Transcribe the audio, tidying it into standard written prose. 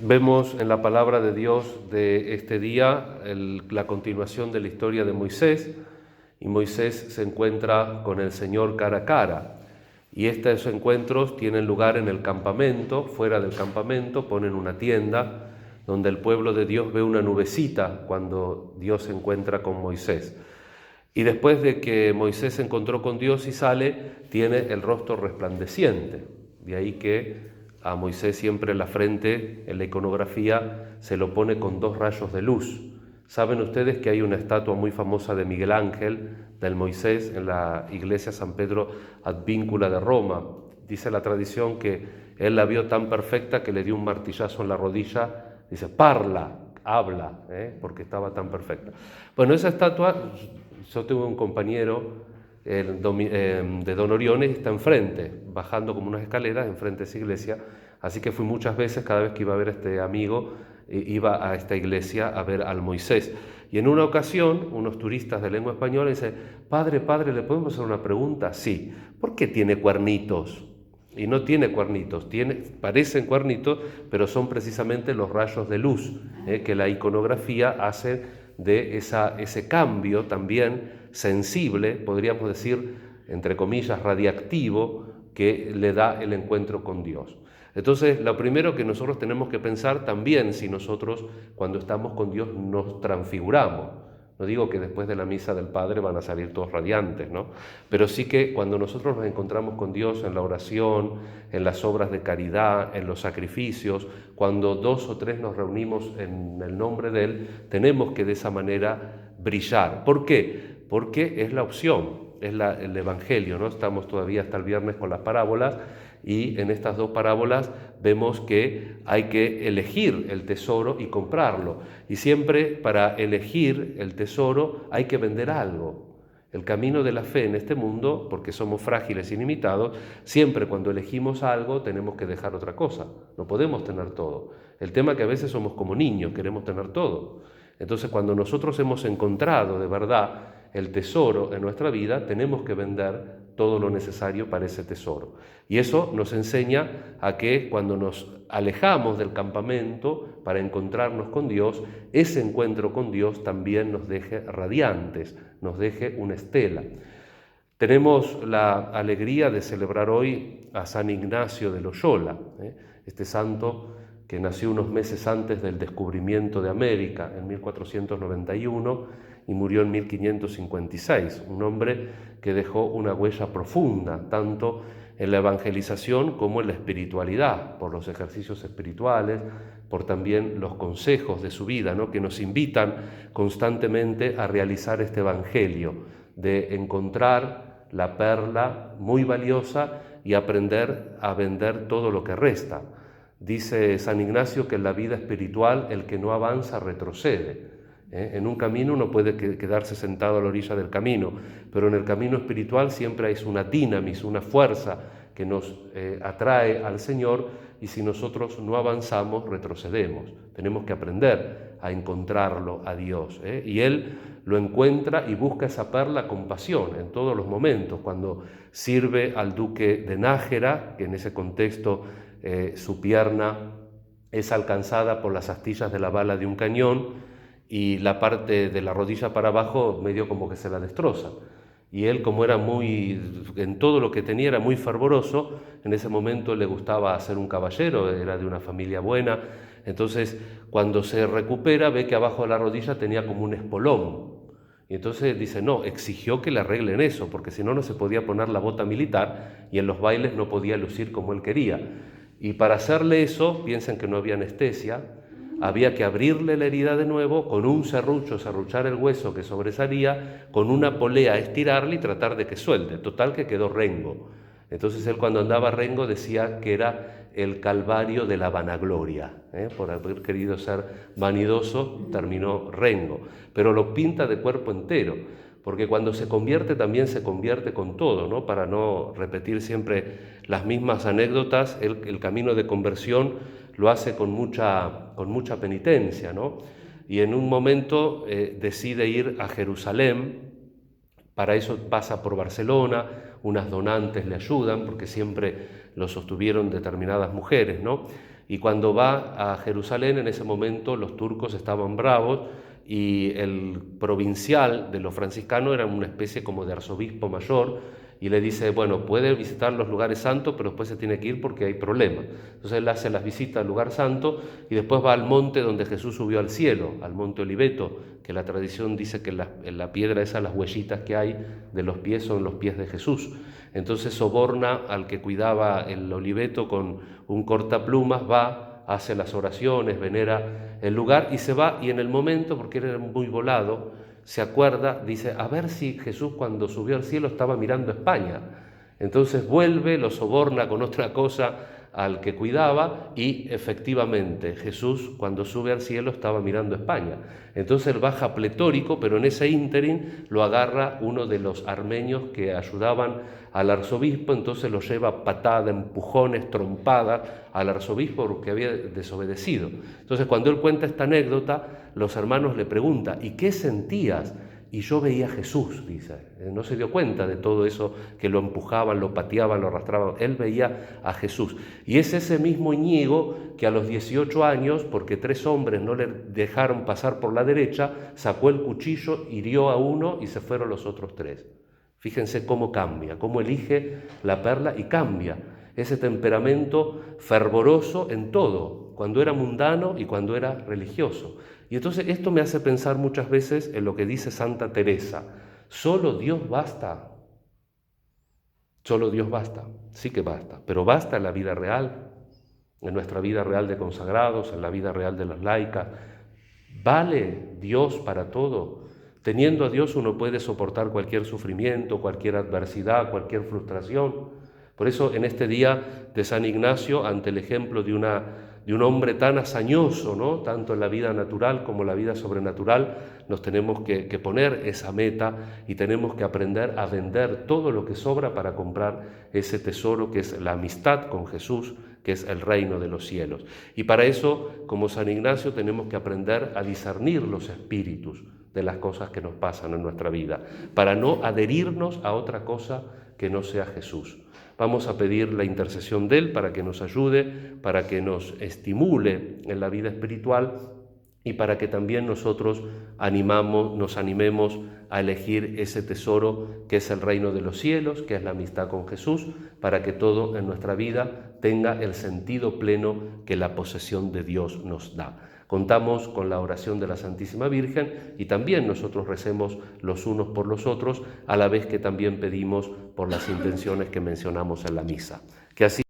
Vemos en la palabra de Dios de este día la continuación de la historia de Moisés, y Moisés se encuentra con el Señor cara a cara. Y estos encuentros tienen lugar en el campamento. Fuera del campamento ponen una tienda donde el pueblo de Dios ve una nubecita cuando Dios se encuentra con Moisés. Y después de que Moisés se encontró con Dios y sale, tiene el rostro resplandeciente. De ahí que a Moisés siempre la frente, en la iconografía, se lo pone con 2 rayos de luz. Saben ustedes que hay una estatua muy famosa de Miguel Ángel, del Moisés, en la iglesia San Pedro Advíncula de Roma. Dice la tradición que él la vio tan perfecta que le dio un martillazo en la rodilla. Dice, parla, habla, porque estaba tan perfecta. Bueno, esa estatua, yo tengo un compañero de Don Oriones, está enfrente, bajando como unas escaleras, enfrente de esa iglesia, así que fui muchas veces, cada vez que iba a ver a este amigo, iba a esta iglesia a ver al Moisés. Y en una ocasión, unos turistas de lengua española dicen, padre, ¿le podemos hacer una pregunta? Sí. ¿Por qué tiene cuernitos? Y no tiene cuernitos, parecen cuernitos, pero son precisamente los rayos de luz que la iconografía hace de ese cambio también sensible, podríamos decir, entre comillas, radiactivo, que le da el encuentro con Dios. Entonces, lo primero que nosotros tenemos que pensar también, si nosotros cuando estamos con Dios nos transfiguramos. No digo que después de la misa del Padre van a salir todos radiantes, ¿no? Pero sí que cuando nosotros nos encontramos con Dios en la oración, en las obras de caridad, en los sacrificios, cuando 2 o 3 nos reunimos en el nombre de Él, tenemos que de esa manera brillar. ¿Por qué? Porque es la opción, es el Evangelio, ¿no? Estamos todavía hasta el viernes con las parábolas, y en estas 2 parábolas vemos que hay que elegir el tesoro y comprarlo. Y siempre para elegir el tesoro hay que vender algo. El camino de la fe en este mundo, porque somos frágiles y limitados, siempre cuando elegimos algo tenemos que dejar otra cosa. No podemos tener todo. El tema es que a veces somos como niños, queremos tener todo. Entonces, cuando nosotros hemos encontrado de verdad el tesoro en nuestra vida, tenemos que vender todo lo necesario para ese tesoro. Y eso nos enseña a que cuando nos alejamos del campamento para encontrarnos con Dios, ese encuentro con Dios también nos deje radiantes, nos deje una estela. Tenemos la alegría de celebrar hoy a San Ignacio de Loyola, este santo que nació unos meses antes del descubrimiento de América, en 1491, y murió en 1556, un hombre que dejó una huella profunda, tanto en la evangelización como en la espiritualidad, por los ejercicios espirituales, por también los consejos de su vida, ¿no? Que nos invitan constantemente a realizar este evangelio, de encontrar la perla muy valiosa y aprender a vender todo lo que resta. Dice San Ignacio que en la vida espiritual el que no avanza retrocede. En un camino uno puede quedarse sentado a la orilla del camino, pero en el camino espiritual siempre hay una dinamis, una fuerza que nos atrae al Señor, y si nosotros no avanzamos, retrocedemos. Tenemos que aprender a encontrarlo a Dios, y Él lo encuentra y busca esa perla con pasión en todos los momentos, cuando sirve al duque de Nájera, que en ese contexto su pierna es alcanzada por las astillas de la bala de un cañón, y la parte de la rodilla para abajo medio como que se la destroza. Y él, como era en todo lo que tenía era muy fervoroso, en ese momento le gustaba ser un caballero, era de una familia buena. Entonces, cuando se recupera, ve que abajo de la rodilla tenía como un espolón. Y entonces dice, no, exigió que le arreglen eso, porque si no, no se podía poner la bota militar y en los bailes no podía lucir como él quería. Y para hacerle eso, piensan que no había anestesia, había que abrirle la herida de nuevo, con un serrucho serruchar el hueso que sobresalía, con una polea estirarle y tratar de que suelte. Total que quedó rengo. Entonces él, cuando andaba rengo, decía que era el calvario de la vanagloria. Por haber querido ser vanidoso, terminó rengo. Pero lo pinta de cuerpo entero, porque cuando se convierte también se convierte con todo, ¿no? Para no repetir siempre las mismas anécdotas, el camino de conversión lo hace con mucha penitencia, ¿no? Y en un momento decide ir a Jerusalén. Para eso pasa por Barcelona, unas donantes le ayudan, porque siempre lo sostuvieron determinadas mujeres, ¿no? Y cuando va a Jerusalén, en ese momento los turcos estaban bravos y el provincial de los franciscanos era una especie como de arzobispo mayor, y le dice, bueno, puede visitar los lugares santos, pero después se tiene que ir porque hay problemas. Entonces él hace las visitas al lugar santo y después va al monte donde Jesús subió al cielo, al monte Oliveto, que la tradición dice que en la piedra esa, las huellitas que hay de los pies son los pies de Jesús. Entonces soborna al que cuidaba el Oliveto con un cortaplumas, va, hace las oraciones, venera el lugar y se va, y en el momento, porque era muy volado, se acuerda, dice, a ver si Jesús cuando subió al cielo estaba mirando a España. Entonces vuelve, lo soborna con otra cosa al que cuidaba y efectivamente Jesús cuando sube al cielo estaba mirando a España. Entonces él baja pletórico, pero en ese ínterin lo agarra uno de los armenios que ayudaban al arzobispo, entonces lo lleva patada, empujones, trompada al arzobispo porque había desobedecido. Entonces cuando él cuenta esta anécdota, los hermanos le preguntan, ¿y qué sentías? Y yo veía a Jesús, dice. No se dio cuenta de todo eso que lo empujaban, lo pateaban, lo arrastraban. Él veía a Jesús. Y es ese mismo Íñigo que a los 18 años, porque 3 hombres no le dejaron pasar por la derecha, sacó el cuchillo, hirió a uno y se fueron los otros 3. Fíjense cómo cambia, cómo elige la perla y cambia ese temperamento fervoroso en todo, cuando era mundano y cuando era religioso. Y entonces esto me hace pensar muchas veces en lo que dice Santa Teresa, solo Dios basta, solo Dios basta, sí que basta, pero basta en la vida real, en nuestra vida real de consagrados, en la vida real de las laicas. ¿Vale Dios para todo? Teniendo a Dios uno puede soportar cualquier sufrimiento, cualquier adversidad, cualquier frustración. Por eso en este día de San Ignacio, ante el ejemplo de un hombre tan hazañoso, ¿no?, tanto en la vida natural como en la vida sobrenatural, nos tenemos que poner esa meta y tenemos que aprender a vender todo lo que sobra para comprar ese tesoro que es la amistad con Jesús, que es el reino de los cielos. Y para eso, como San Ignacio, tenemos que aprender a discernir los espíritus de las cosas que nos pasan en nuestra vida, para no adherirnos a otra cosa que no sea Jesús. Vamos a pedir la intercesión de Él para que nos ayude, para que nos estimule en la vida espiritual y para que también nosotros nos animemos a elegir ese tesoro que es el reino de los cielos, que es la amistad con Jesús, para que todo en nuestra vida tenga el sentido pleno que la posesión de Dios nos da. Contamos con la oración de la Santísima Virgen y también nosotros recemos los unos por los otros, a la vez que también pedimos por las intenciones que mencionamos en la misa. Que así